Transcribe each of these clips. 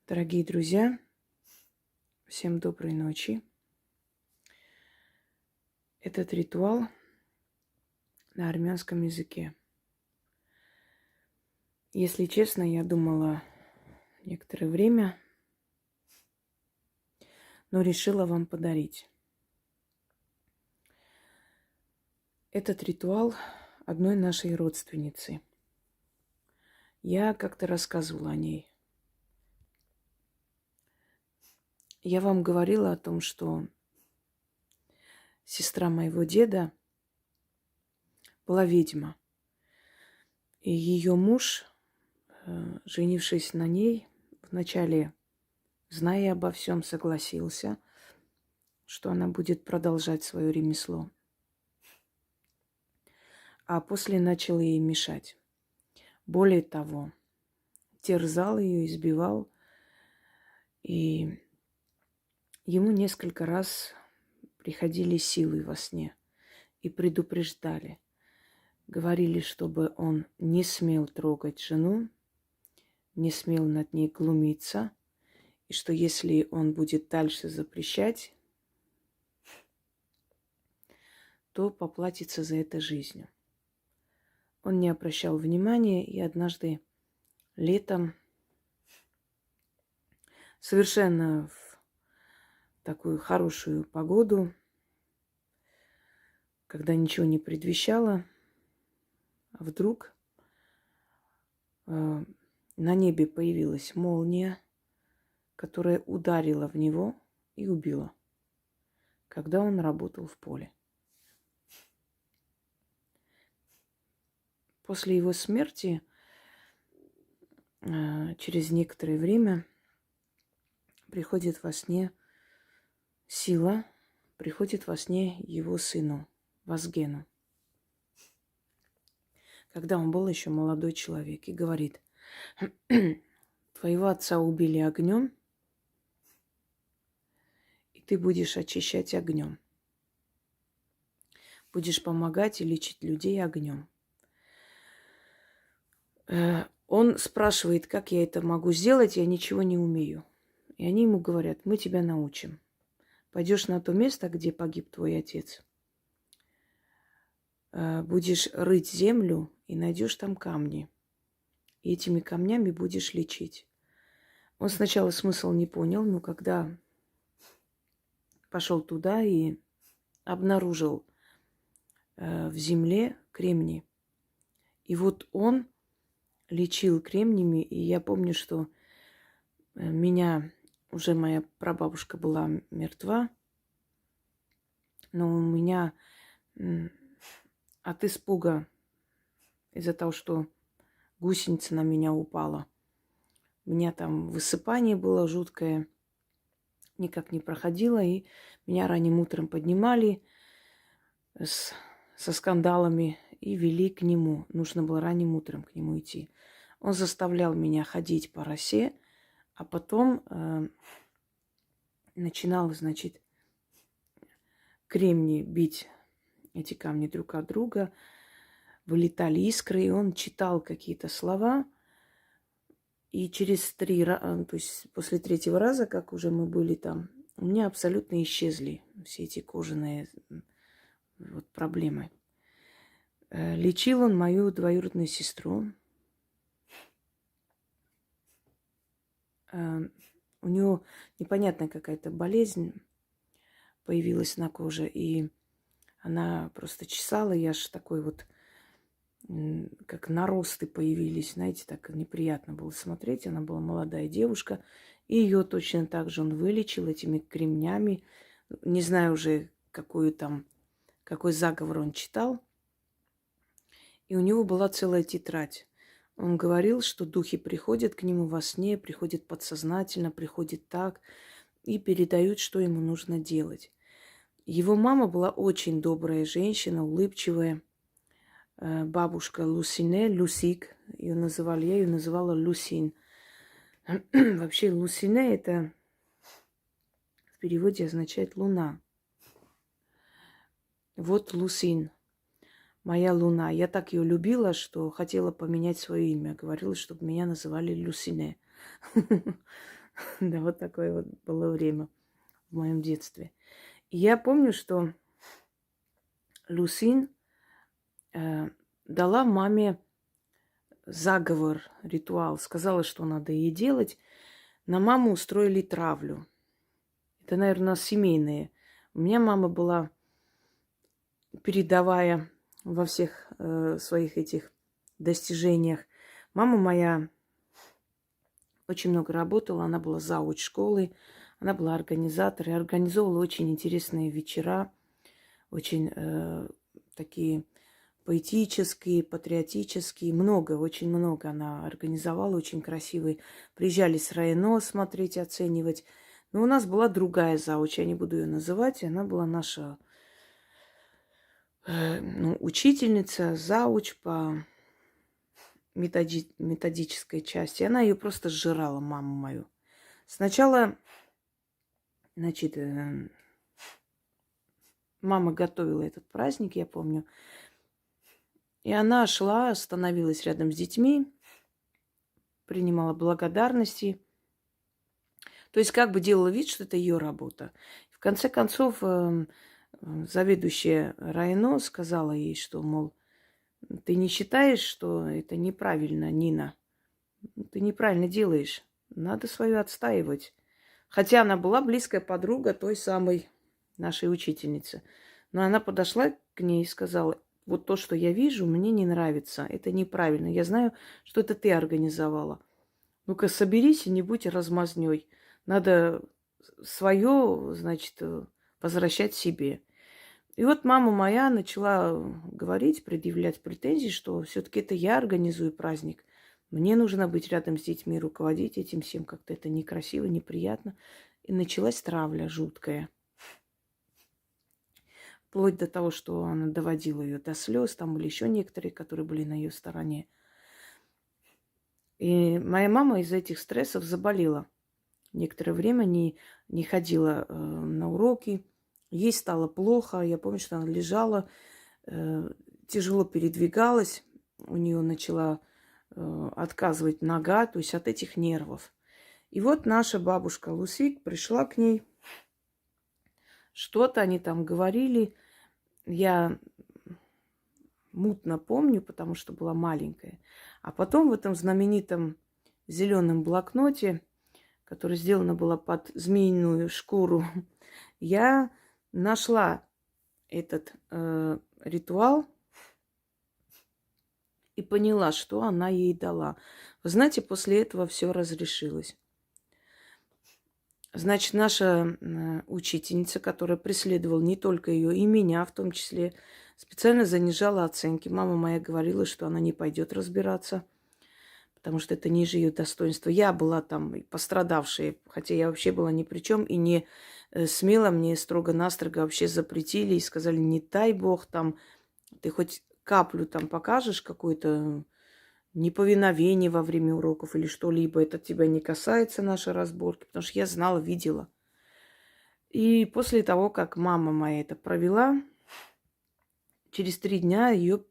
Дорогие друзья, всем доброй ночи. Этот ритуал на армянском языке. Если честно, я думала некоторое время, но решила вам подарить. Этот ритуал одной нашей родственницы. Я как-то рассказывала о ней. Я вам говорила о том, что сестра моего деда была ведьма. И ее муж, женившись на ней, вначале, зная обо всем, согласился, что она будет продолжать свое ремесло. А после начал ей мешать. Более того, терзал ее, избивал. И ему несколько раз приходили силы во сне и предупреждали. Говорили, чтобы он не смел трогать жену, не смел над ней глумиться, и что если он будет дальше запрещать, то поплатится за это жизнью. Он не обращал внимания, и однажды летом, совершенно в такую хорошую погоду, когда ничего не предвещало, вдруг на небе появилась молния, которая ударила в него и убила, когда он работал в поле. После его смерти, через некоторое время, приходит во сне сила, приходит во сне его сыну, Вазгену, когда он был еще молодой человек, и говорит: твоего отца убили огнем, и ты будешь очищать огнем. Будешь помогать и лечить людей огнем. Он спрашивает, как я это могу сделать, я ничего не умею. И они ему говорят: мы тебя научим. Пойдешь на то место, где погиб твой отец. Будешь рыть землю и найдешь там камни. И этими камнями будешь лечить. Он сначала смысл не понял, но когда пошел туда и обнаружил в земле кремний. И вот он лечил кремнями, и я помню, что уже моя прабабушка была мертва, но у меня от испуга, из-за того, что гусеница на меня упала, у меня там высыпание было жуткое, никак не проходило, и меня ранним утром поднимали со скандалами и вели к нему. Нужно было ранним утром к нему идти. Он заставлял меня ходить по росе, а потом начинал, значит, кремни бить эти камни друг от друга. Вылетали искры, и он читал какие-то слова. И через 3 раза, то есть после 3-го раза, как уже мы были там, у меня абсолютно исчезли все эти кожаные проблемы. Лечил он мою двоюродную сестру. У нее непонятная какая-то болезнь появилась на коже, и она просто чесала, и аж такой вот, как наросты появились, знаете, так неприятно было смотреть. Она была молодая девушка, и ее точно так же он вылечил этими кремнями. Не знаю уже, какой заговор он читал. И у него была целая тетрадь. Он говорил, что духи приходят к нему во сне, приходят подсознательно, приходят так и передают, что ему нужно делать. Его мама была очень добрая женщина, улыбчивая. Бабушка Лусине, Люсик, я ее называла Люсин. Вообще Лусине это в переводе означает луна. Вот Лусин, моя луна. Я так ее любила, что хотела поменять свое имя. Говорила, чтобы меня называли Люсине. Да, вот такое вот было время в моем детстве. И я помню, что Люсин дала маме заговор, ритуал, сказала, что надо ей делать. На маму устроили травлю. Это, наверное, у нас семейные. У меня мама была передовая во всех своих этих достижениях. Мама моя очень много работала, она была зауч школы, она была организатором и организовывала очень интересные вечера, очень такие поэтические, патриотические, много, очень много она организовала, очень красивые. Приезжали с районо смотреть, оценивать. Но у нас была другая зауч, я не буду ее называть, она была наша учительница, зауч по методической части. Она ее просто сжирала, маму мою. Сначала, значит, мама готовила этот праздник, я помню. И она шла, становилась рядом с детьми, принимала благодарности. То есть как бы делала вид, что это ее работа. В конце концов, заведующая районо сказала ей, что, мол, ты не считаешь, что это неправильно, Нина? Ты неправильно делаешь. Надо свою отстаивать. Хотя она была близкая подруга той самой нашей учительницы. Но она подошла к ней и сказала: вот то, что я вижу, мне не нравится. Это неправильно. Я знаю, что это ты организовала. Ну-ка, соберись и не будь размазнёй. Надо свое, значит, возвращать себе. И вот мама моя начала говорить, предъявлять претензии, что все-таки это я организую праздник. Мне нужно быть рядом с детьми, руководить этим всем. Как-то это некрасиво, неприятно. И началась травля жуткая. Вплоть до того, что она доводила ее до слез. Там были еще некоторые, которые были на ее стороне. И моя мама из-за этих стрессов заболела. Некоторое время не ходила на уроки. Ей стало плохо. Я помню, что она лежала, тяжело передвигалась. У нее начала отказывать нога, то есть от этих нервов. И вот наша бабушка Лусик пришла к ней. Что-то они там говорили. Я мутно помню, потому что была маленькая. А потом в этом знаменитом зеленом блокноте, который сделано было под змеиную шкуру, я нашла этот ритуал и поняла, что она ей дала. Вы знаете, после этого все разрешилось. Значит, наша учительница, которая преследовала не только ее, и меня в том числе, специально занижала оценки. Мама моя говорила, что она не пойдет разбираться, потому что это ниже ее достоинства. Я была там пострадавшая, хотя я вообще была ни при чем, и не смело мне строго-настрого вообще запретили и сказали: не дай бог там, ты хоть каплю там покажешь, какое-то неповиновение во время уроков или что-либо, это тебя не касается, нашей разборки, потому что я знала, видела. И после того, как мама моя это провела, через 3 дня ее,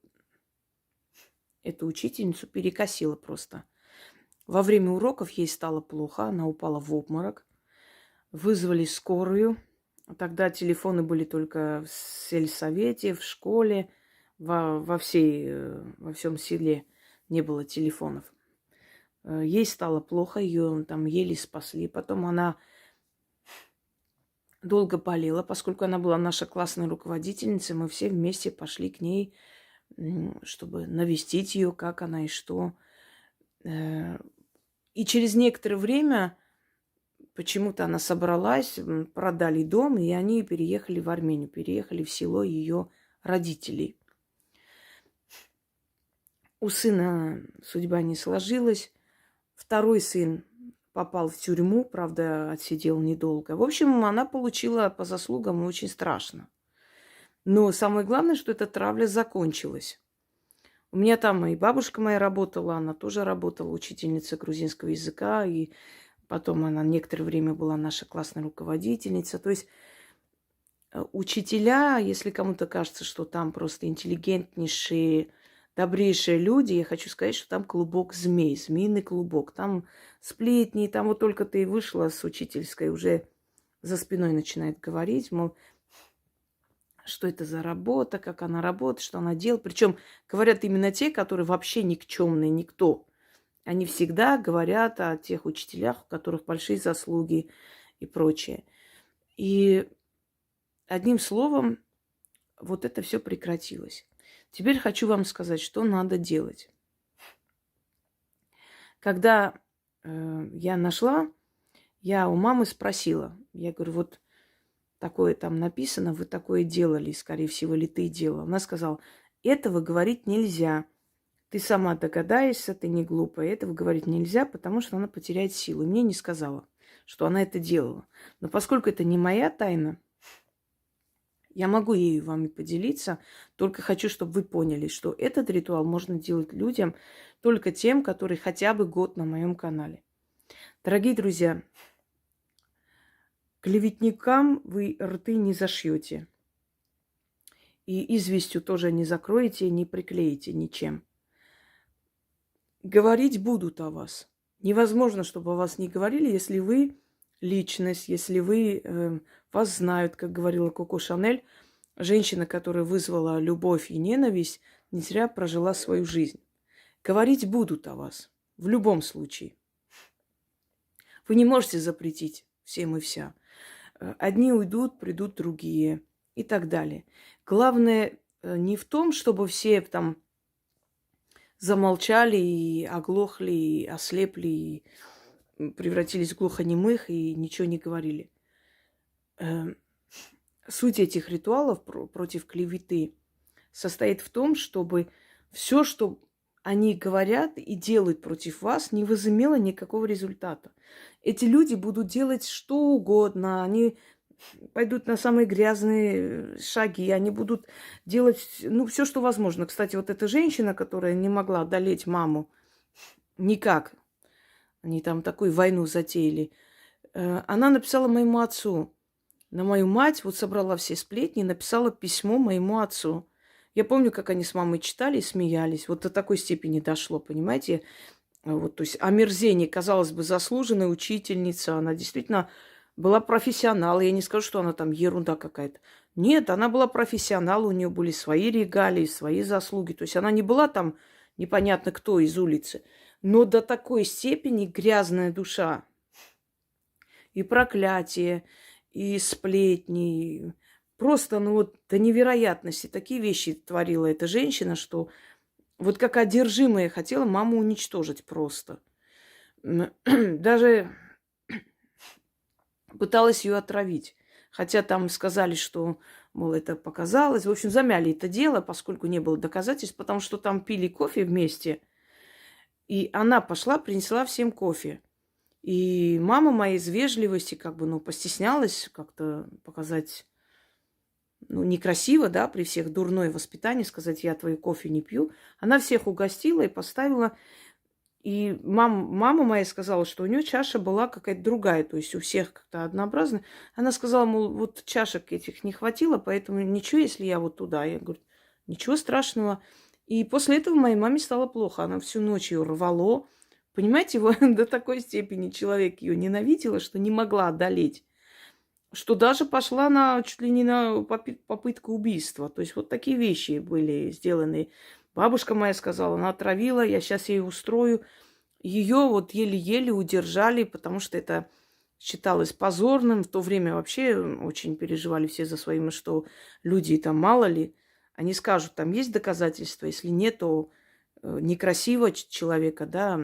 эту учительницу, перекосило просто. Во время уроков ей стало плохо, она упала в обморок. Вызвали скорую. Тогда телефоны были только в сельсовете, в школе, во всем селе не было телефонов. Ей стало плохо, ее там еле спасли. Потом она долго болела, поскольку она была наша классная руководительница. Мы все вместе пошли к ней, чтобы навестить ее, как она и что. И через некоторое время почему-то она собралась, продали дом, и они переехали в Армению, переехали в село ее родителей. У сына судьба не сложилась. Второй сын попал в тюрьму, правда, отсидел недолго. В общем, она получила по заслугам очень страшно. Но самое главное, что эта травля закончилась. У меня там и бабушка моя работала, она тоже работала, учительница грузинского языка, и потом она некоторое время была наша классная руководительница. То есть учителя, если кому-то кажется, что там просто интеллигентнейшие, добрейшие люди, я хочу сказать, что там клубок змей, змеиный клубок. Там сплетни, там вот только ты вышла с учительской, уже за спиной начинает говорить, мол, что это за работа, как она работает, что она делает. Причем говорят именно те, которые вообще никчемные, никто. Они всегда говорят о тех учителях, у которых большие заслуги и прочее. И одним словом, вот это все прекратилось. Теперь хочу вам сказать, что надо делать. Когда я нашла, я у мамы спросила. Я говорю, вот такое там написано, вы такое делали, скорее всего, или ты делала. Она сказала, этого говорить нельзя. Ты сама догадаешься, ты не глупая. Этого говорить нельзя, потому что она потеряет силу. И мне не сказала, что она это делала. Но поскольку это не моя тайна, я могу ею вами поделиться, только хочу, чтобы вы поняли, что этот ритуал можно делать людям, только тем, которые хотя бы год на моем канале. Дорогие друзья, клеветникам вы рты не зашьете. И известью тоже не закроете, не приклеите ничем. Говорить будут о вас. Невозможно, чтобы о вас не говорили, если вы личность, если вы вас знают, как говорила Коко Шанель, женщина, которая вызвала любовь и ненависть, не зря прожила свою жизнь. Говорить будут о вас. В любом случае. Вы не можете запретить всем и вся. Одни уйдут, придут другие и так далее. Главное не в том, чтобы все там замолчали и оглохли, и ослепли, и превратились в глухонемых и ничего не говорили. Суть этих ритуалов против клеветы состоит в том, чтобы все, что они говорят и делают против вас, не возымело никакого результата. Эти люди будут делать что угодно, они пойдут на самые грязные шаги, они будут делать, все, что возможно. Кстати, вот эта женщина, которая не могла одолеть маму никак, они там такую войну затеяли, она написала моему отцу. На мою мать вот собрала все сплетни и написала письмо моему отцу. Я помню, как они с мамой читали и смеялись. Вот до такой степени дошло, понимаете? Вот, то есть омерзение, казалось бы, заслуженная учительница. Она действительно была профессионал. Я не скажу, что она там ерунда какая-то. Нет, она была профессионал, у нее были свои регалии, свои заслуги. То есть она не была там непонятно кто из улицы. Но до такой степени грязная душа. И проклятие, и сплетни. Просто, до невероятности такие вещи творила эта женщина, что вот как одержимая хотела маму уничтожить просто. Даже пыталась ее отравить. Хотя там сказали, что, мол, это показалось. В общем, замяли это дело, поскольку не было доказательств, потому что там пили кофе вместе. И она пошла, принесла всем кофе. И мама моя из вежливости постеснялась как-то показать, некрасиво, да, при всех дурное воспитание, сказать, я твой кофе не пью. Она всех угостила и поставила. И мама моя сказала, что у нее чаша была какая-то другая, то есть у всех как-то однообразная. Она сказала, мол, вот чашек этих не хватило, поэтому ничего, если я вот туда. Я говорю, ничего страшного. И после этого моей маме стало плохо. Она всю ночь ее рвало. Понимаете, вот до такой степени человек ее ненавидела, что не могла одолеть. Что даже пошла чуть ли не на попытку убийства. То есть вот такие вещи были сделаны. Бабушка моя сказала, она отравила, я сейчас ей устрою. Ее вот еле-еле удержали, потому что это считалось позорным. В то время вообще очень переживали все за своим, что люди там мало ли. Они скажут, там есть доказательства, если нет, то некрасиво человека, да,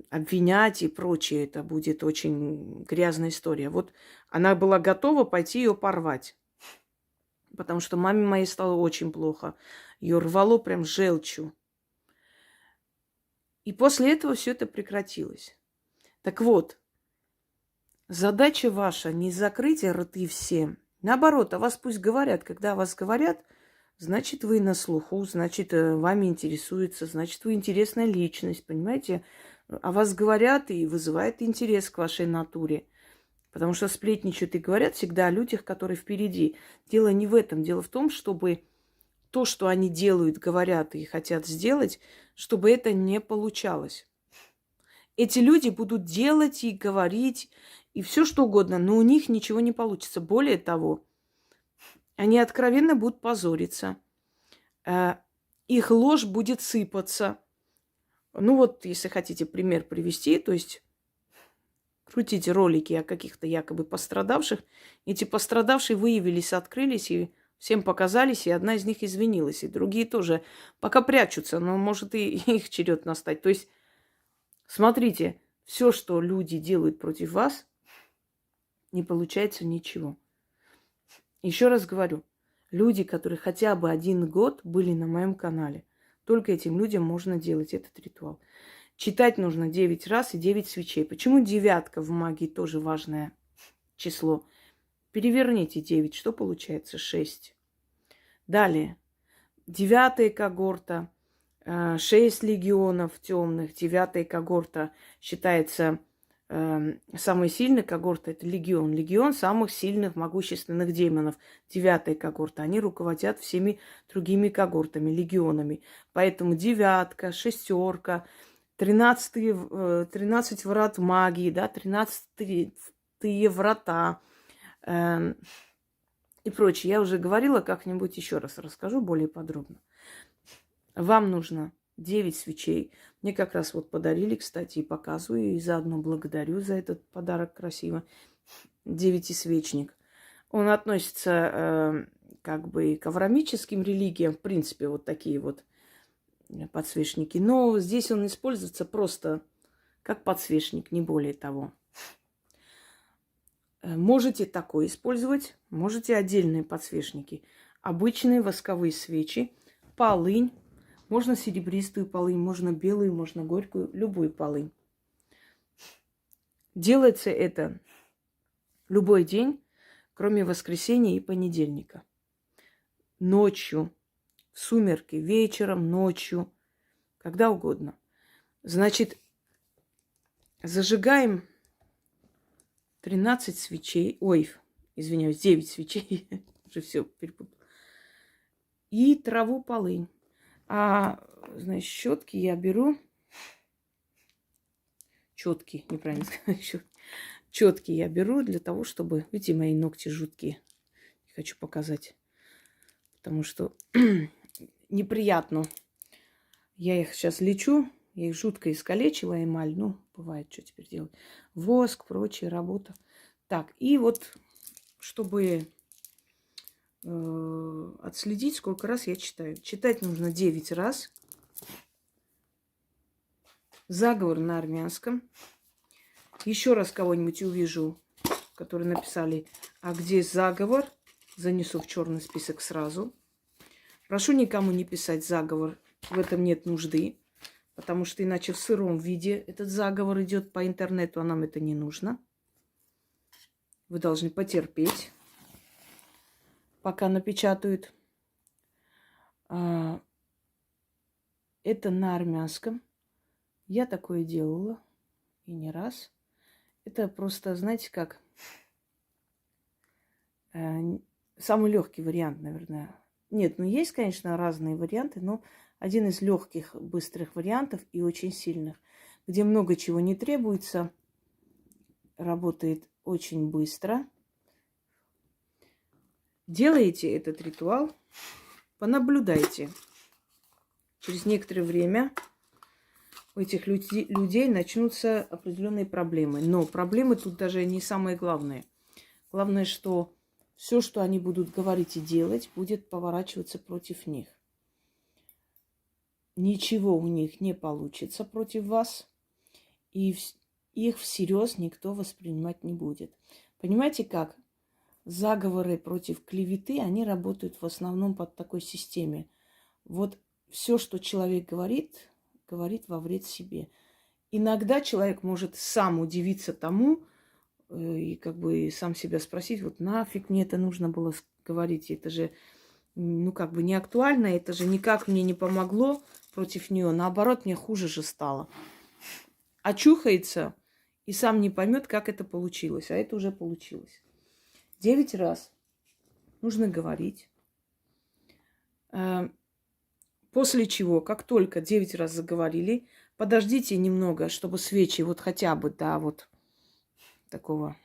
обвинять и прочее. Это будет очень грязная история. Вот она была готова пойти ее порвать. Потому что маме моей стало очень плохо. Ее рвало прям желчью. И после этого все это прекратилось. Так вот, задача ваша не закрыть рты всем. Наоборот, о вас пусть говорят. Когда о вас говорят, значит, вы на слуху, значит, вами интересуются, значит, вы интересная личность, понимаете? О вас говорят и вызывает интерес к вашей натуре. Потому что сплетничают и говорят всегда о людях, которые впереди. Дело не в этом. Дело в том, чтобы то, что они делают, говорят и хотят сделать, чтобы это не получалось. Эти люди будут делать и говорить, и все что угодно, но у них ничего не получится. Более того, они откровенно будут позориться. Их ложь будет сыпаться. Ну вот, если хотите пример привести, то есть крутите ролики о каких-то якобы пострадавших. Эти пострадавшие выявились, открылись и всем показались, и одна из них извинилась. И другие тоже пока прячутся, но может и их черед настать. То есть, смотрите, все, что люди делают против вас, не получается ничего. Еще раз говорю, люди, которые хотя бы 1 год были на моем канале, только этим людям можно делать этот ритуал. Читать нужно 9 раз и 9 свечей. Почему 9 в магии тоже важное число? Переверните 9, что получается? 6. Далее. 9-я когорта, 6 легионов темных. 9-я когорта считается самой сильной когортой. Это легион. Легион самых сильных, могущественных демонов. 9-я когорта. Они руководят всеми другими когортами, легионами. Поэтому 9-ка, 6-ка, 13 врат магии, да, 13 врата и прочее. Я уже говорила, как-нибудь еще раз расскажу более подробно. Вам нужно 9 свечей. Мне как раз вот подарили, кстати, и показываю, и заодно благодарю за этот подарок красиво. 9-свечник. Он относится как бы к авраамическим религиям, в принципе, вот такие вот подсвечники. Но здесь он используется просто как подсвечник, не более того. Можете такой использовать, можете отдельные подсвечники. Обычные восковые свечи, полынь. Можно серебристую полынь, можно белую, можно горькую, любую полынь. Делается это любой день, кроме воскресенья и понедельника. Ночью, в сумерки, вечером, ночью, когда угодно. Значит, зажигаем 13 свечей. Ой, извиняюсь, 9 свечей. Уже все перепутала. И траву полынь. Значит, щетки я беру. Четкие, неправильно сказать. Четкие я беру для того, чтобы... Видите, мои ногти жуткие. Не хочу показать. Потому что неприятно. Я их сейчас лечу. Я их жутко искалечила, эмаль. Ну, бывает, что теперь делать. Воск, прочая работа. Так, и вот, чтобы отследить, сколько раз я читаю. Читать нужно 9 раз. Заговор на армянском. Еще раз кого-нибудь увижу, которые написали, а где заговор, занесу в черный список сразу. Прошу никому не писать заговор. В этом нет нужды. Потому что иначе в сыром виде этот заговор идет по интернету, а нам это не нужно. Вы должны потерпеть, пока напечатают. Это на армянском. Я такое делала и не раз. Это просто, знаете, как самый легкий вариант, наверное. Нет, ну есть, конечно, разные варианты, но один из легких, быстрых вариантов и очень сильных, где много чего не требуется, работает очень быстро. Делаете этот ритуал, понаблюдайте. Через некоторое время у этих людей начнутся определенные проблемы. Но проблемы тут даже не самые главные. Главное, что все, что они будут говорить и делать, будет поворачиваться против них. Ничего у них не получится против вас, и их всерьез никто воспринимать не будет. Понимаете как? Заговоры против клеветы, они работают в основном под такой системе. Вот все, что человек говорит, говорит во вред себе. Иногда человек может сам удивиться тому и как бы сам себя спросить, вот нафиг мне это нужно было говорить, это же, ну, как бы не актуально, это же никак мне не помогло против нее, наоборот, мне хуже же стало. Очухается и сам не поймет, как это получилось, а это уже получилось. 9 раз нужно говорить. После чего, как только 9 раз заговорили, подождите немного, чтобы свечи вот хотя бы до вот такого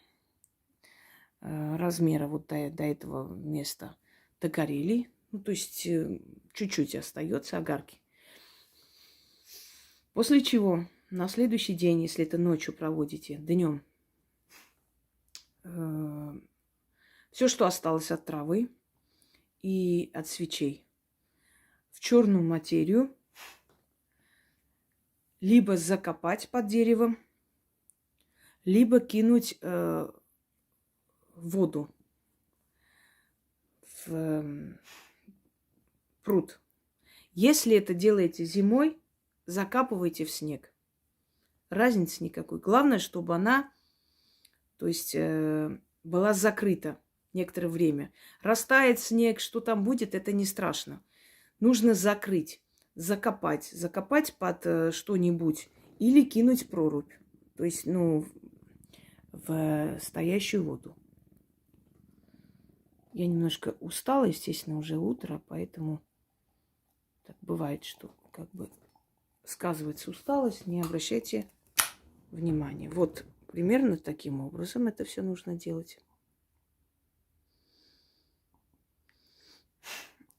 размера, вот до этого места догорели. Ну, то есть чуть-чуть остается огарки. После чего на следующий день, если это ночью проводите, днем, все, что осталось от травы и от свечей, в черную материю либо закопать под деревом, либо кинуть в воду, в пруд. Если это делаете зимой, закапывайте в снег. Разницы никакой. Главное, чтобы она, то есть, была закрыта некоторое время. Растает снег, что там будет, это не страшно. Нужно закрыть, закопать под что-нибудь или кинуть в прорубь. То есть, в стоящую воду. Я немножко устала, естественно, уже утро, поэтому так бывает, что как бы сказывается усталость, не обращайте внимания. Вот примерно таким образом это все нужно делать.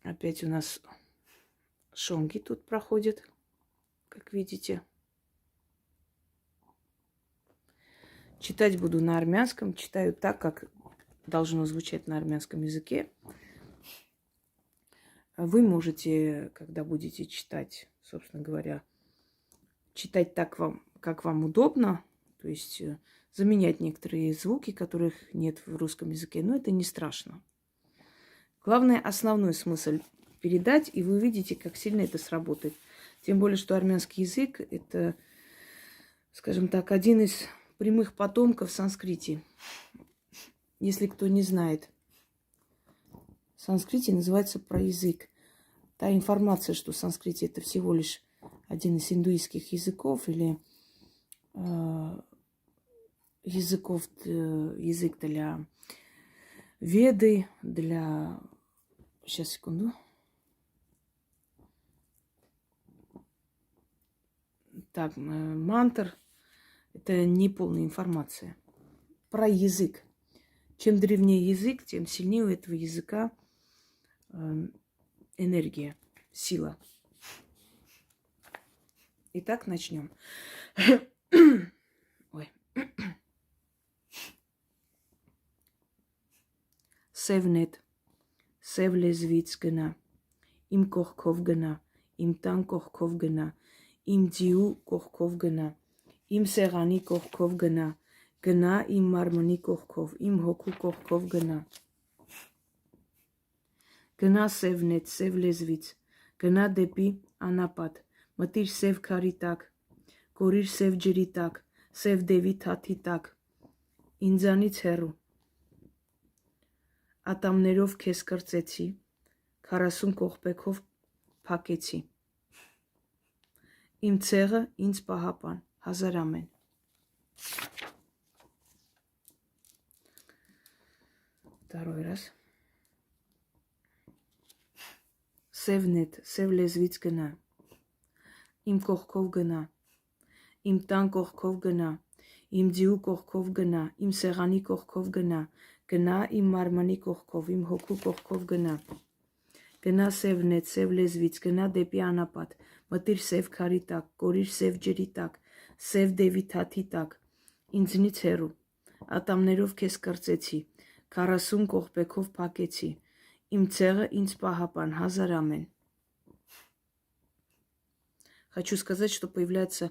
Опять у нас шонги тут проходят, как видите. Читать буду на армянском. Читаю так, как должно звучать на армянском языке. Вы можете, когда будете читать, собственно говоря, читать так, как вам удобно. То есть заменять некоторые звуки, которых нет в русском языке. Но это не страшно. Главное, основной смысл передать, и вы увидите, как сильно это сработает. Тем более, что армянский язык – это, скажем так, один из прямых потомков санскрити. Если кто не знает, санскрити называется про язык. Та информация, что санскрити – это всего лишь один из индуистских языков или язык для Веды, для... Сейчас, секунду. Так, мантр – это не полная информация. Про язык. Чем древнее язык, тем сильнее у этого языка энергия, сила. Итак, начнем. Ой. Севнет, севлезвից գնա, իմ կողքով գնա, իմ տան կողքով գնա, իմ ձիու կողքով գնա, իմ սեղանի կողքով գնա, գնա իմ մարմնի կողքով, իմ հոգու կողքով գնա։ Գնա սևնետ, սևլեզվից, գնա դեպի անապատ, մտիր սև քարի տակ, կորիր սև ջրի տակ, սև դևի թաթի տակ, ինձանից հեռու։ Ատամներով քեզ կրծեցի, 40 կողպեքով փակեցի։ Իմ ցեղը ինձ պահապան, 1000 ամեն։ Второй раз. Սևնետ, սև լեզվից գնա, իմ կողքով գնա, իմ տան կողքով գնա, իմ ձիու կողքով գնա, իմ սեղանի կողքով գնա, գնա իմ մարմնի կողքով, իմ հոգու կողքով գնա։ Գնա սևնետ, սև լեզվից, գնա դեպի անապատ, մտիր սև քարի տակ, կորիր սև ջրի տակ, սև դևի թաթի տակ, ինձնից հեռու, ատամներով քեզ կրծեցի, 40 կողպեքով փակեցի, իմ ցեղը ինձ պահապան, 1000 ամեն։ Хочу сказать, что появляется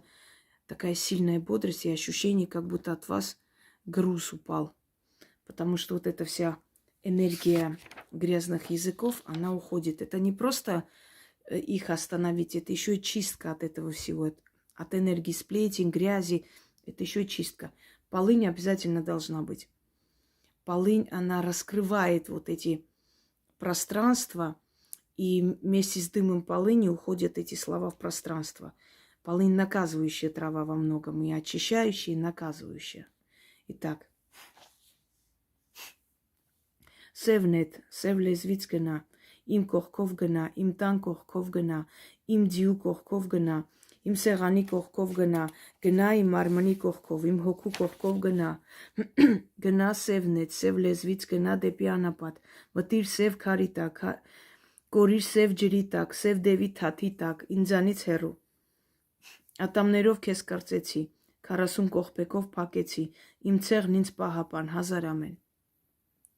такая сильная бодрость и ощущение, как будто от вас груз упал. Потому что вот эта вся энергия грязных языков, она уходит. Это не просто их остановить, это еще и чистка от этого всего. От энергии сплетен, грязи, это еще и чистка. Полынь обязательно должна быть. Полынь, она раскрывает вот эти пространства, и вместе с дымом полыни уходят эти слова в пространство. Полынь наказывающая трава во многом, и очищающая, и наказывающая. Итак. Սևնետ, սև լեզվից գնա, իմ կողքով գնա, իմ տան կողքով գնա, իմ դիու կողքով գնա, իմ սեղանի կողքով գնա, գնա իմ մարմնի կողքով, իմ հոգու կողքով գնա, գնա սևնեց, սև լեզվից գնա դեպի անապատ, մտիր սև քարի տակ, կորիր սև ջրի տակ, սև դևի թաթի տակ, ինձանից հեռու։ Ատամներով քեզ կրծեցի, 40 կողպեկով փակեցի, իմ ցեղն ինձ պահապան, 1000 ամեն։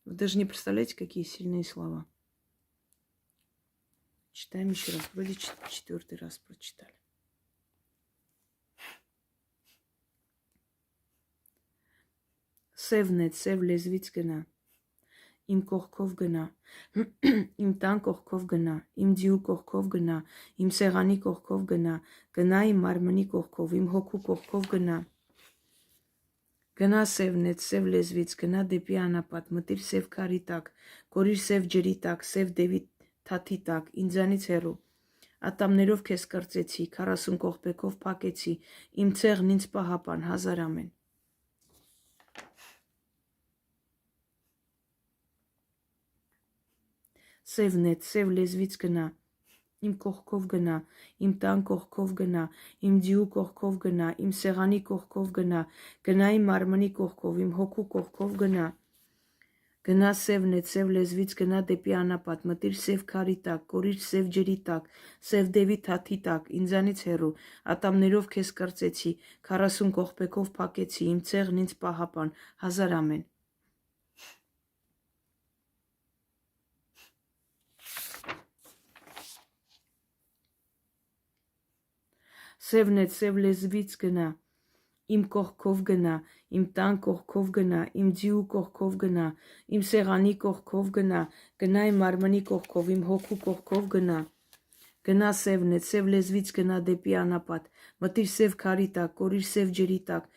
Вы даже не представляете, какие сильные слова. Читаем еще раз. Вроде 4-й раз прочитали. Սևն է, սև լեզվից գնա, իմ կողքով գնա, իմ տան կողքով գնա, իմ դիու կողքով գնա, իմ սեղանի կողքով գնա, գնա իմ մարմնի կողքով, իմ հոգու կողքով գնա, գնա սևնեց, սև լեզվից, գնա դեպի անապատ, մտիր սև քարի տակ, կորիր սև ջրի տակ, սև դևի թաթի տակ, ինձանից հեռու, ատամներով քեզ կրծեցի, 40 կողպեկով փակեցի, իմ ցեղն ինձ պահապան, 1000 ամեն։ Սևն է, սև լեզվից գնա, իմ կողքով գնա, իմ տան կողքով գնա, իմ դիու կողքով գնա, իմ սեղանի կողքով գնա, գնա իմ մարմնի կողքով, իմ հոգու կողքով գնա, գնա սևն է, սև լեզվից գնա դեպի անապատ, մտիր սև քարի տակ, կորիր սև ջրի տակ, սև դևի թաթի տակ, ինձանից հեռու, ատամներով քեզ կրծեցի, 40 կողպեկով փակեցի, իմ ցեղն ինձ պահապան, 1000 ամեն։ Սևն է, սև լեզվից գնա, իմ կողքով գնա, իմ տան կողքով գնա, իմ դիու կողքով գնա, իմ սեղանի կողքով գնա, գնա իմ մարմնի կողքով, իմ հոգու կողքով գնա, գնա սևն է, սև լեզվից գնա դեպի անապատ, մտիր սև քարի տակ, կորիր սև ջրի տակ,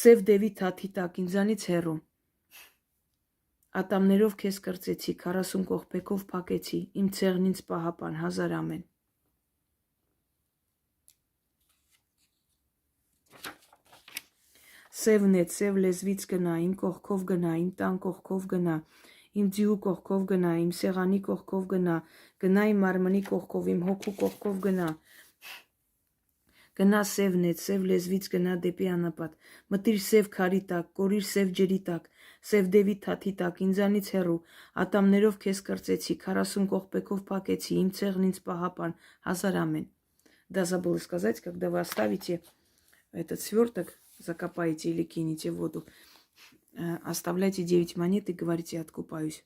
սև դևի թաթի տակ, ինձանից հեռու, ատամներով քեզ կրծեցի, 40 կողպեկով փակեցի, իմ ցեղն ինձ պահապան, 1000 ամեն։ Սևն է, սև լեզվից գնա, իմ կողքով գնա, իմ տան կողքով գնա, իմ դիու կողքով գնա, իմ սեղանի կողքով գնա, գնա իմ մարմնի կողքով, իմ հոգու կողքով գնա, գնա սևն է, սև լեզվից գնա դեպի անապատ, մտիր սև քարի տակ, կորիր սև ջրի տակ, սև դևի թաթի տակ, ինձանից հեռու, ատամներով քեզ կրծեցի, 40 կողպեկով փակեցի, իմ ցեղն ինձ պահապան, 1000 ամեն։ Да, забыла сказать, когда вы оставите этот сверток, закопаете или кинете в воду, оставляйте 9 монет и говорите «откупаюсь».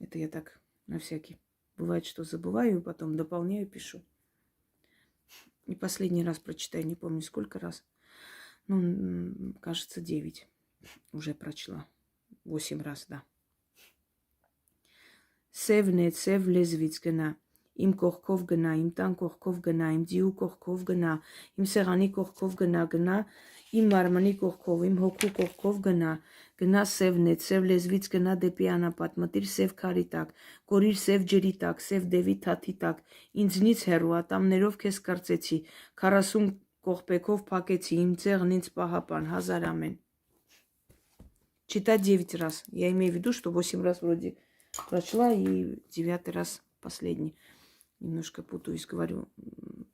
Это я так на всякий. Бывает, что забываю, и потом дополняю, пишу. И последний раз прочитаю, не помню сколько раз. Ну, кажется, 9 уже прочла. 8 раз, да. Սևն է, սև լեզվից գնա, իմ կողքով գնա, իմ տան կողքով գնա, իմ դիու կողքով գնա, իմ սեղանի կողքով գնա, գնա իմ մարմնի կողքով, իմ հոգու կողքով գնա, գնա սևն է, սև լեզվից գնա դեպի անապատ, մտիր սև քարի տակ, կորիր սև ջրի տակ, սև դևի թաթի տակ, ինձնից հեռու, ատամներով քեզ կրծեցի, 40 կողպեկով փակեցի, իմ ցեղն ինձ պահապան, 1000 ամեն։ Читать 9 раз. Я имею в виду, что 8 раз вроде прочла и 9-й раз последний. Немножко путаюсь, говорю,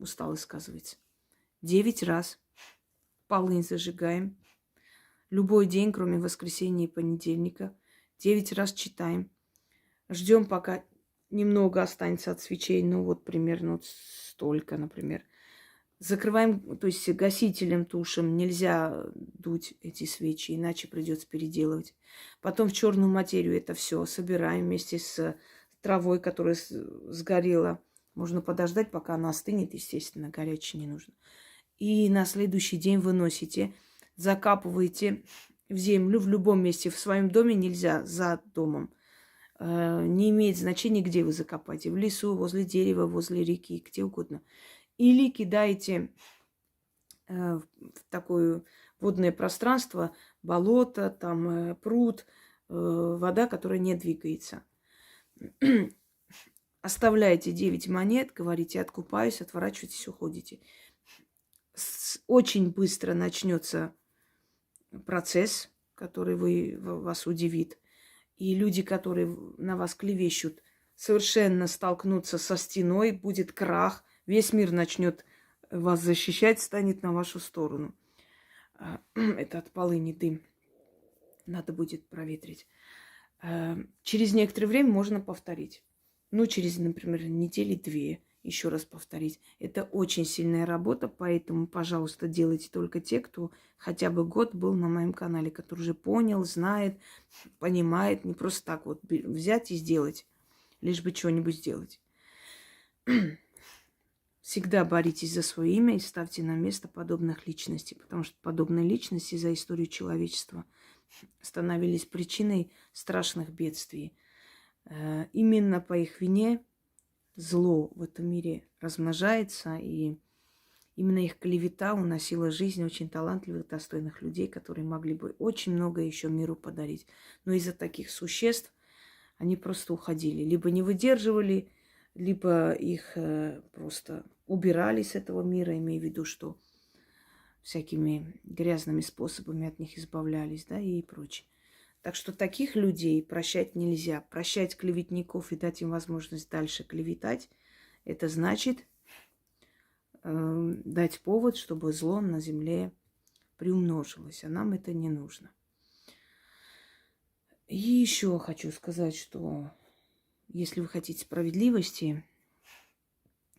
устала сказывается. 9 раз. Полынь зажигаем. Любой день, кроме воскресенья и понедельника. 9 раз читаем. Ждем, пока немного останется от свечей. Ну вот примерно вот столько, например. Закрываем, то есть гасителем тушим. Нельзя дуть эти свечи, иначе придется переделывать. Потом в черную материю это все собираем вместе с травой, которая сгорела. Можно подождать, пока она остынет, естественно, горячей не нужно. И на следующий день выносите, закапываете в землю в любом месте. В своем доме нельзя, за домом. Не имеет значения, где вы закопаете. В лесу, возле дерева, возле реки, где угодно. Или кидаете в такое водное пространство, болото, там пруд, вода, которая не двигается. Оставляете 9 монет, говорите «откупаюсь», отворачиваетесь, уходите. Очень быстро начнется процесс, который вас удивит. И люди, которые на вас клевещут, совершенно столкнуться со стеной, будет крах, весь мир начнет вас защищать, станет на вашу сторону. Это от полыни дым. Надо будет проветрить. Через некоторое время можно повторить. Ну, через, например, недели 2 еще раз повторить. Это очень сильная работа, поэтому, пожалуйста, делайте только те, кто хотя бы год был на моем канале, который уже понял, знает, понимает. Не просто так вот взять и сделать, лишь бы что-нибудь сделать. Всегда боритесь за свое имя и ставьте на место подобных личностей, потому что подобные личности за историю человечества становились причиной страшных бедствий. Именно по их вине зло в этом мире размножается, и именно их клевета уносила жизнь очень талантливых, достойных людей, которые могли бы очень много еще миру подарить. Но из-за таких существ они просто уходили. Либо не выдерживали, либо их просто убирали с этого мира, имея в виду, что всякими грязными способами от них избавлялись, да, и прочее. Так что таких людей прощать нельзя. Прощать клеветников и дать им возможность дальше клеветать, это значит дать повод, чтобы зло на земле приумножилось. А нам это не нужно. И еще хочу сказать, что если вы хотите справедливости,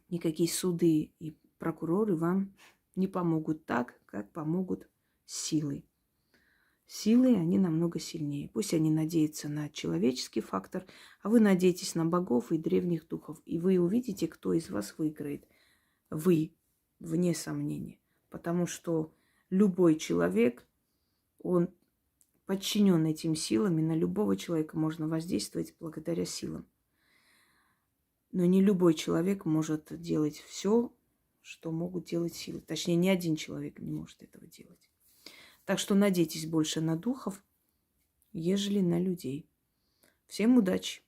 никакие суды и прокуроры вам не помогут так, как помогут силы. Силы, они намного сильнее. Пусть они надеются на человеческий фактор, а вы надеетесь на богов и древних духов. И вы увидите, кто из вас выиграет. Вы, вне сомнения. Потому что любой человек, он подчинен этим силам, и на любого человека можно воздействовать благодаря силам. Но не любой человек может делать все, что могут делать силы. Точнее, ни один человек не может этого делать. Так что надейтесь больше на духов, ежели на людей. Всем удачи!